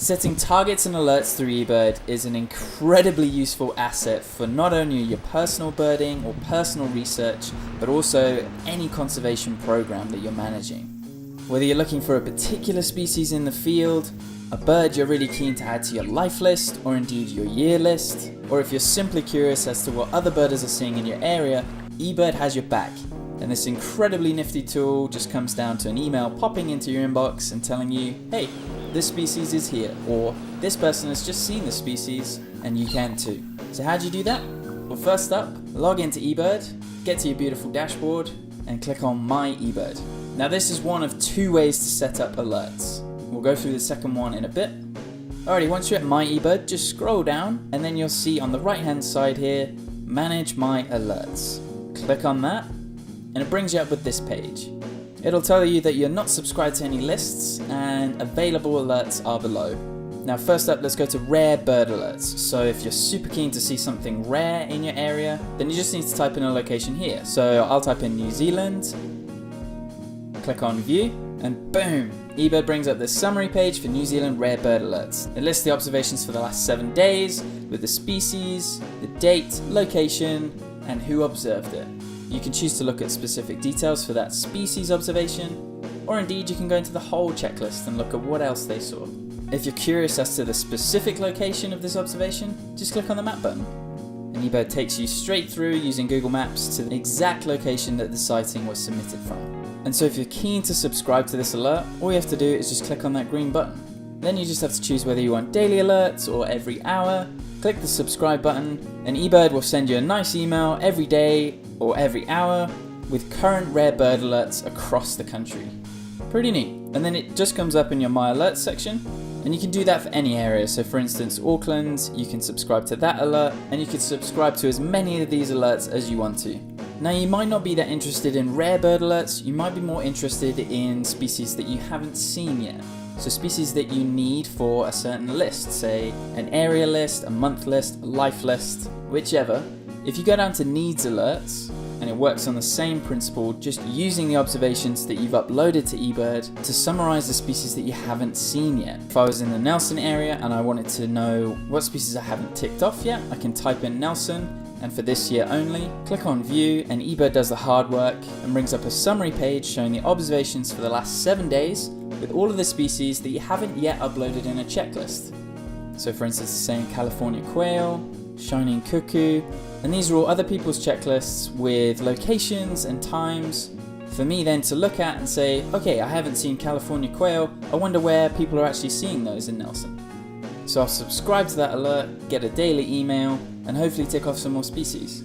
Setting targets and alerts through eBird is an incredibly useful asset for not only your personal birding or personal research, but also any conservation program that you're managing. Whether you're looking for a particular species in the field, a bird you're really keen to add to your life list, or indeed your year list, or if you're simply curious as to what other birders are seeing in your area, eBird has your back. And this incredibly nifty tool just comes down to an email popping into your inbox and telling you, hey, this species is here, or this person has just seen this species and you can too. So how do you do that? Well, first up, log into eBird, get to your beautiful dashboard and click on My eBird. Now this is one of two ways to set up alerts. We'll go through the second one in a bit. Alrighty, once you're at My eBird, just scroll down and then you'll see on the right hand side here, Manage My Alerts. Click on that and it brings you up with this page. It'll tell you that you're not subscribed to any lists and available alerts are below. Now first up, let's go to rare bird alerts. So if you're super keen to see something rare in your area, then you just need to type in a location here. So I'll type in New Zealand, click on view, and boom, eBird brings up this summary page for New Zealand rare bird alerts. It lists the observations for the last 7 days with the species, the date, location, and who observed it. You can choose to look at specific details for that species observation, or indeed you can go into the whole checklist and look at what else they saw. If you're curious as to the specific location of this observation, just click on the map button. And eBird takes you straight through using Google Maps to the exact location that the sighting was submitted from. And so if you're keen to subscribe to this alert, all you have to do is just click on that green button. Then you just have to choose whether you want daily alerts or every hour. Click the subscribe button and eBird will send you a nice email every day or every hour with current rare bird alerts across the country. Pretty neat. And then it just comes up in your My Alerts section, and you can do that for any area. So for instance, Auckland, you can subscribe to that alert, and you can subscribe to as many of these alerts as you want to. Now you might not be that interested in rare bird alerts, you might be more interested in species that you haven't seen yet. So species that you need for a certain list, say an area list, a month list, a life list, whichever. If you go down to needs alerts, and it works on the same principle, just using the observations that you've uploaded to eBird to summarize the species that you haven't seen yet. If I was in the Nelson area and I wanted to know what species I haven't ticked off yet, I can type in Nelson, and for this year only, click on view, and eBird does the hard work and brings up a summary page showing the observations for the last 7 days with all of the species that you haven't yet uploaded in a checklist. So for instance, saying California quail, shining cuckoo, and these are all other people's checklists with locations and times for me then to look at and say, okay, I haven't seen California quail, I wonder where people are actually seeing those in Nelson. So I'll subscribe to that alert, get a daily email, and hopefully tick off some more species.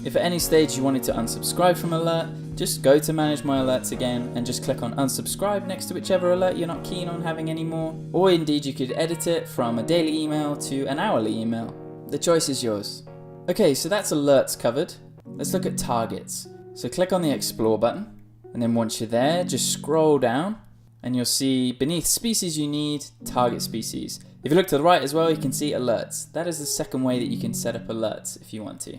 If at any stage you wanted to unsubscribe from an alert, just go to Manage My Alerts again and just click on unsubscribe next to whichever alert you're not keen on having anymore. Or indeed you could edit it from a daily email to an hourly email. The choice is yours. Okay, so that's alerts covered. Let's look at targets. So click on the Explore button, and then once you're there, just scroll down, and you'll see beneath species you need, target species. If you look to the right as well, you can see alerts. That is the second way that you can set up alerts if you want to.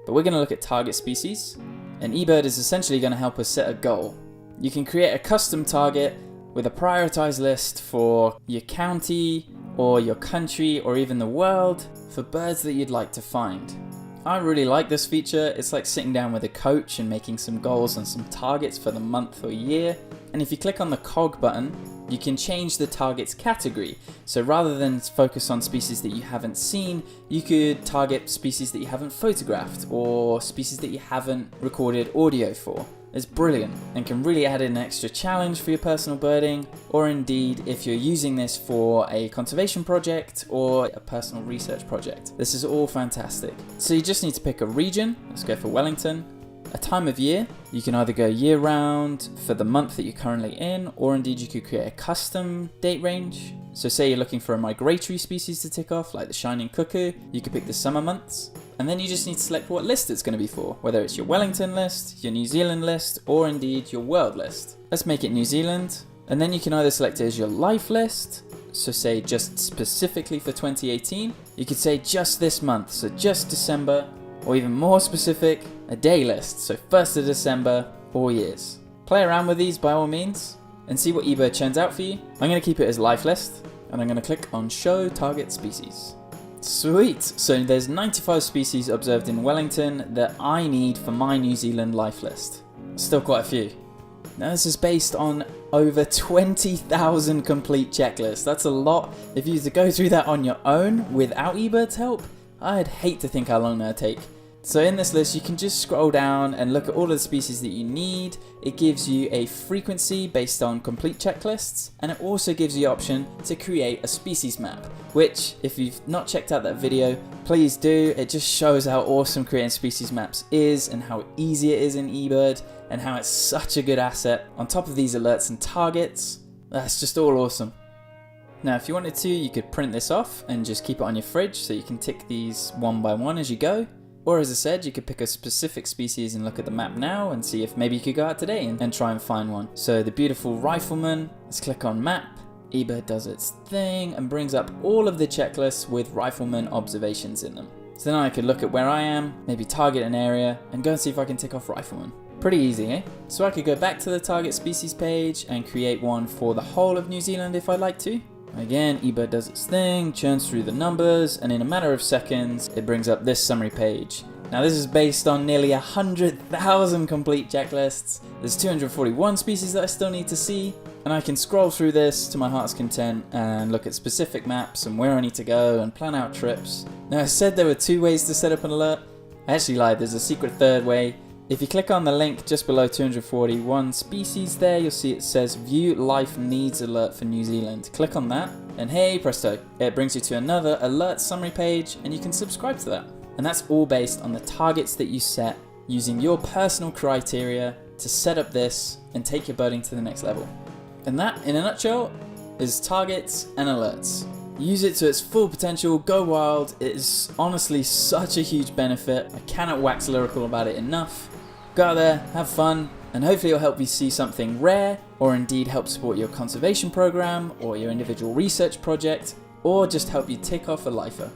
But we're going to look at target species, and eBird is essentially going to help us set a goal. You can create a custom target with a prioritized list for your county, or your country, or even the world, for birds that you'd like to find. I really like this feature. It's like sitting down with a coach and making some goals and some targets for the month or year. And if you click on the cog button, you can change the target's category. So rather than focus on species that you haven't seen, you could target species that you haven't photographed or species that you haven't recorded audio for. It's brilliant and can really add in an extra challenge for your personal birding, or indeed if you're using this for a conservation project or a personal research project. This is all fantastic. So you just need to pick a region. Let's go for Wellington. A time of year. You can either go year round for the month that you're currently in, or indeed you could create a custom date range. So say you're looking for a migratory species to tick off, like the shining cuckoo, you could pick the summer months. And then you just need to select what list it's going to be for, whether it's your Wellington list, your New Zealand list, or indeed your world list. Let's make it New Zealand. And then you can either select it as your life list, so say just specifically for 2018. You could say just this month, so just December, or even more specific, a day list, so 1st of December, 4 years. Play around with these by all means, and see what eBird churns out for you. I'm going to keep it as life list. and I'm going to click on Show Target Species. Sweet! So there's 95 species observed in Wellington that I need for my New Zealand life list. Still quite a few. Now this is based on over 20,000 complete checklists. That's a lot. If you were to go through that on your own without eBird's help, I'd hate to think how long that'd take. So in this list you can just scroll down and look at all of the species that you need. It gives you a frequency based on complete checklists, and it also gives you the option to create a species map, which if you've not checked out that video, please do. It just shows how awesome creating species maps is and how easy it is in eBird and how it's such a good asset. On top of these alerts and targets, that's just all awesome. Now if you wanted to, you could print this off and just keep it on your fridge so you can tick these one by one as you go. Or as I said, you could pick a specific species and look at the map now and see if maybe you could go out today and try and find one. So the beautiful rifleman, let's click on map. eBird does its thing and brings up all of the checklists with rifleman observations in them. So then I could look at where I am, maybe target an area and go and see if I can tick off rifleman. Pretty easy, eh? So I could go back to the target species page and create one for the whole of New Zealand if I'd like to. Again, eBird does its thing, churns through the numbers, and in a matter of seconds, it brings up this summary page. Now this is based on nearly 100,000 complete checklists. There's 241 species that I still need to see, and I can scroll through this to my heart's content and look at specific maps and where I need to go and plan out trips. Now I said there were 2 ways to set up an alert. I actually lied, there's a secret third way. If you click on the link just below 241 species there, you'll see it says View Life Needs Alert for New Zealand. Click on that and hey presto, it brings you to another alert summary page and you can subscribe to that. And that's all based on the targets that you set using your personal criteria to set up this and take your birding to the next level. And that, in a nutshell, is targets and alerts. Use it to its full potential, go wild. It is honestly such a huge benefit. I cannot wax lyrical about it enough. Go out there, have fun, and hopefully it'll help you see something rare, or indeed help support your conservation program, or your individual research project, or just help you tick off a lifer.